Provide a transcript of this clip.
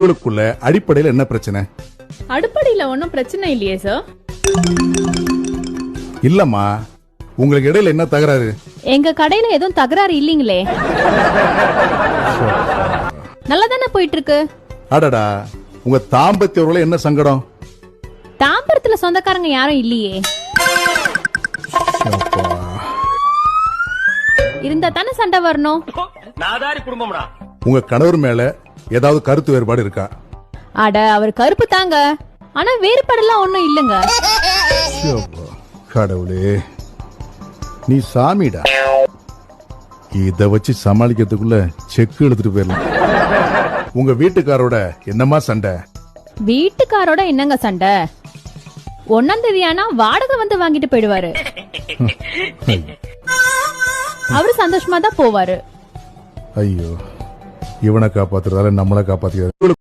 உங்களுக்குள்ள அடிப்படையில் என்ன பிரச்சனை? அடிப்படையில ஒன்னும் பிரச்சனை இல்லையே சார். இல்லம்மா, உங்களுக்கு இடையில என்ன தகராறு? எங்க கடையில எதுவும் தகராறு இல்லீங்களே. நல்லா தானே போயிட்டு இருக்கு. அடடா, உங்க தாம்பத்திய உறவுல என்ன சங்கடம்? தாம்பரத்துல சொந்தக்காரங்க யாரும் இல்லையே. இருந்தா தானே சண்டை வரணும். உங்க கணவர் மேல ஏதாவது கருத்து வேறுபாடு இருக்கா? அட, அவர் கருப்பு தாங்க, ஆனா வேறுபாடெல்லாம் ஒண்ணும் இல்லங்க. கடவுளே, நீ சாமிடா. இத வச்சு சமாளிக்கிறதுக்குள்ள செக்கு எடுத்துட்டு போயிடலாம். உங்க வீட்டுக்காரோட என்னமா சண்டை? வீட்டுக்காரோட என்னங்க சண்டை? 1ஆம் தேதி ஆனா வாடகை வந்து வாங்கிட்டு போயிடுவாரு. அவரு சந்தோஷமா தான் போவாரு. ஐயோ, இவனை காப்பாத்துறதால நம்மளை காப்பாத்திக்கிறாரு.